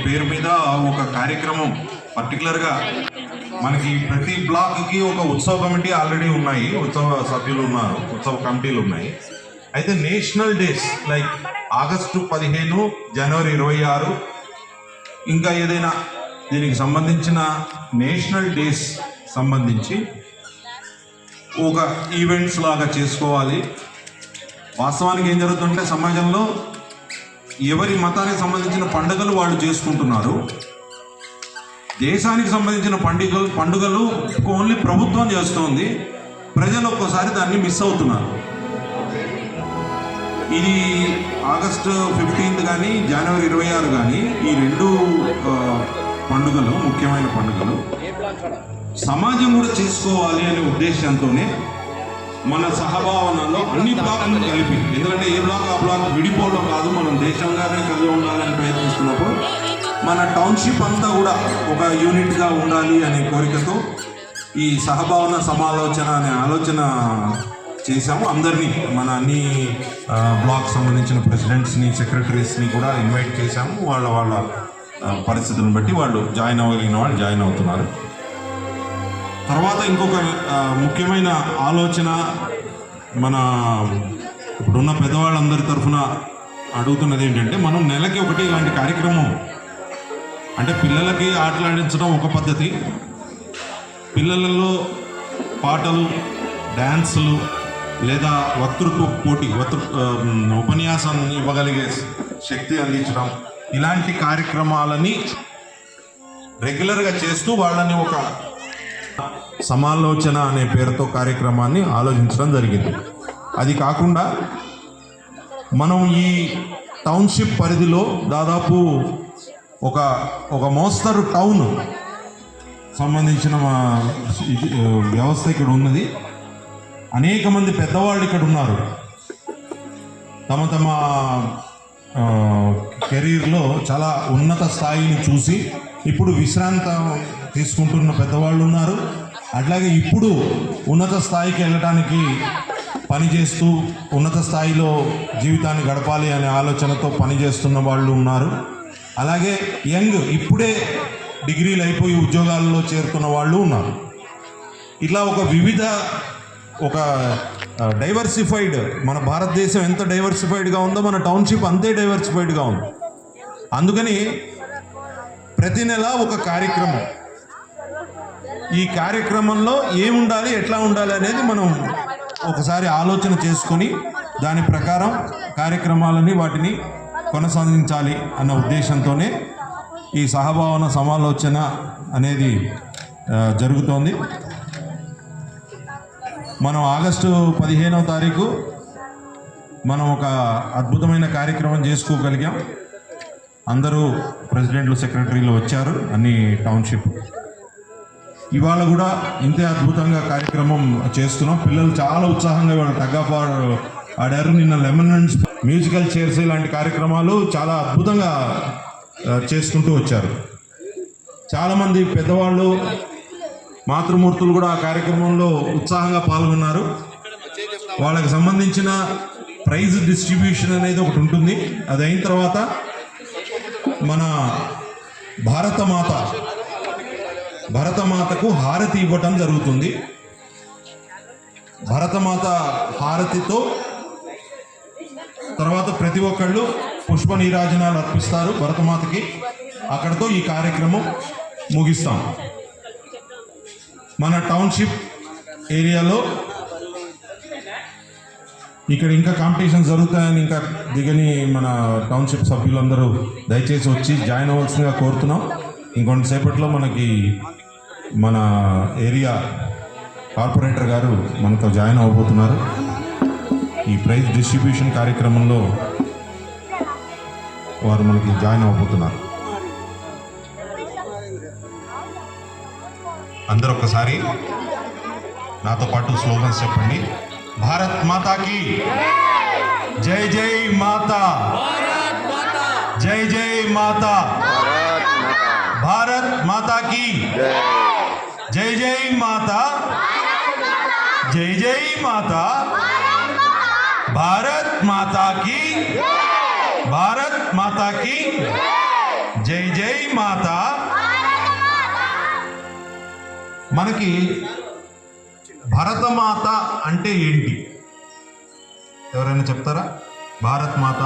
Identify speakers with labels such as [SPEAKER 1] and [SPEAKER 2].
[SPEAKER 1] పేరు మీద ఒక కార్యక్రమం పర్టికులర్గా మనకి ప్రతి బ్లాక్కి ఒక ఉత్సవ కమిటీ ఆల్రెడీ ఉన్నాయి, ఉత్సవ సభ్యులు ఉన్నారు, ఉత్సవ కమిటీలు ఉన్నాయి. అయితే నేషనల్ డేస్ లైక్ ఆగస్టు 15, జనవరి 26 ఇంకా ఏదైనా దీనికి సంబంధించిన నేషనల్ డేస్ సంబంధించి ఒక ఈవెంట్స్ లాగా చేసుకోవాలి. వాస్తవానికి ఏం జరుగుతుందంటే సమాజంలో ఎవరి మతానికి సంబంధించిన పండుగలు వాళ్ళు చేసుకుంటున్నారు. దేశానికి సంబంధించిన పండుగలు ఓన్లీ ప్రభుత్వం చేస్తోంది, ప్రజలు ఒక్కోసారి దాన్ని మిస్ అవుతున్నారు. ఇది ఆగస్టు 15 కానీ జనవరి 26 కానీ ఈ రెండు పండుగలు ముఖ్యమైన పండుగలు సమాజం కూడా చేసుకోవాలి అనే ఉద్దేశంతోనే మన సహభావనలో అన్ని బ్లాక్లను కలిపి, ఎందుకంటే ఏ బ్లాక్ ఆ బ్లాక్ విడిపోవడం కాదు, మనం దేశంగానే కలిగి ఉండాలని ప్రయత్నిస్తున్నప్పుడు మన టౌన్షిప్ అంతా కూడా ఒక యూనిట్గా ఉండాలి అనే కోరికతో ఈ సహభావన సమాలోచన అనే ఆలోచన చేశాము. అందరినీ మన అన్ని బ్లాక్ సంబంధించిన ప్రెసిడెంట్స్ని, సెక్రటరీస్ని కూడా ఇన్వైట్ చేశాము. వాళ్ళ పరిస్థితులను బట్టి వాళ్ళు జాయిన్ అవ్వగలిగిన వాళ్ళు జాయిన్ అవుతున్నారు. తర్వాత ఇంకొక ముఖ్యమైన ఆలోచన మన ఇప్పుడున్న పెద్దవాళ్ళందరి తరఫున అడుగుతున్నది ఏంటంటే, మనం నెలకి ఒకటి ఇలాంటి కార్యక్రమం, అంటే పిల్లలకి ఆటలాడించడం ఒక పద్ధతి, పిల్లలలో పాటలు, డ్యాన్సులు లేదా వక్తృత్వ పోటీ, ఉపన్యాసాన్ని ఇవ్వగలిగే శక్తి అందించడం, ఇలాంటి కార్యక్రమాలని రెగ్యులర్గా చేస్తూ వాళ్ళని ఒక సమాలోచన అనే పేరుతో కార్యక్రమాన్ని ఆలోచించడం జరిగింది. అది కాకుండా మనం ఈ టౌన్షిప్ పరిధిలో దాదాపు ఒక మోస్తరు టౌన్ సంబంధించిన వ్యవస్థ ఇక్కడ ఉన్నది. అనేక మంది పెద్దవాళ్ళు ఇక్కడ ఉన్నారు. తమ కెరీర్లో చాలా ఉన్నత స్థాయిని చూసి ఇప్పుడు విశ్రాంతం తీసుకుంటున్న పెద్దవాళ్ళు ఉన్నారు. అట్లాగే ఇప్పుడు ఉన్నత స్థాయికి వెళ్ళడానికి పనిచేస్తూ ఉన్నత స్థాయిలో జీవితాన్ని గడపాలి అనే ఆలోచనతో పనిచేస్తున్న వాళ్ళు ఉన్నారు. అలాగే ఇప్పుడే డిగ్రీలు అయిపోయి ఉద్యోగాల్లో చేరుతున్న వాళ్ళు ఉన్నారు. ఇట్లా ఒక డైవర్సిఫైడ్, మన భారతదేశం ఎంత డైవర్సిఫైడ్గా ఉందో మన టౌన్షిప్ అంతే డైవర్సిఫైడ్గా ఉంది. అందుకని ప్రతి నెల ఒక కార్యక్రమం, ఈ కార్యక్రమంలో ఏముండాలి, ఎట్లా ఉండాలి అనేది మనం ఒకసారి ఆలోచన చేసుకొని దాని ప్రకారం కార్యక్రమాలని వాటిని కొనసాగించాలి అన్న ఉద్దేశంతోనే ఈ సహభావన సమాలోచన అనేది జరుగుతోంది. మనం ఆగస్టు 15వ తారీఖు మనం ఒక అద్భుతమైన కార్యక్రమం చేసుకోగలిగాం. అందరూ ప్రెసిడెంట్లు, సెక్రటరీలు వచ్చారు అన్ని టౌన్షిప్. ఇవాళ కూడా ఇంతే అద్భుతంగా కార్యక్రమం చేస్తున్నాం. పిల్లలు చాలా ఉత్సాహంగా ఇవాళ టగ్ ఆడారు. నిన్న లెమన్ మ్యూజికల్ చైర్స్ ఇలాంటి కార్యక్రమాలు చాలా అద్భుతంగా చేసుకుంటూ వచ్చారు. చాలామంది పెద్దవాళ్ళు, మాతృమూర్తులు కూడా ఆ కార్యక్రమంలో ఉత్సాహంగా పాల్గొన్నారు. వాళ్ళకి సంబంధించిన ప్రైజ్ డిస్ట్రిబ్యూషన్ అనేది ఒకటి ఉంటుంది. అది అయిన తర్వాత మన భరతమాతకు హారతి ఇవ్వటం జరుగుతుంది. భరతమాత హారతితో తర్వాత ప్రతి ఒక్కళ్ళు పుష్ప నీరాజనాలు అర్పిస్తారు భరతమాతకి. అక్కడితో ఈ కార్యక్రమం ముగిస్తాం. మన టౌన్షిప్ ఏరియాలో ఇక్కడ ఇంకా కాంపిటీషన్ జరుగుతాయని ఇంకా దిగని మన టౌన్షిప్ సభ్యులందరూ దయచేసి వచ్చి జాయిన్ అవ్వాల్సిందిగా కోరుతున్నాం. ఇంకొంతసేపట్లో మనకి మన ఏరియా కార్పొరేటర్ గారు మనతో జాయిన్ అవ్వబోతున్నారు. ఈ ప్రైజ్ డిస్ట్రిబ్యూషన్ కార్యక్రమంలో వారు మనకి జాయిన్ అవ్వబోతున్నారు. అందరూ ఒకసారి నాతో పాటు స్లోగన్స్ చెప్పండి. భారత్ మాతాకి జై జై మాతా, జై జై మాతా, భారత్ మాతాకి జై జై మాతా, జై జై మాతా, భారత్ మాతాకి, భారత్ మాతాకి జై జై మాత. మనకి భరతమాత అంటే ఏంటి? ఎవరైనా చెప్తారా? భారత్ మాత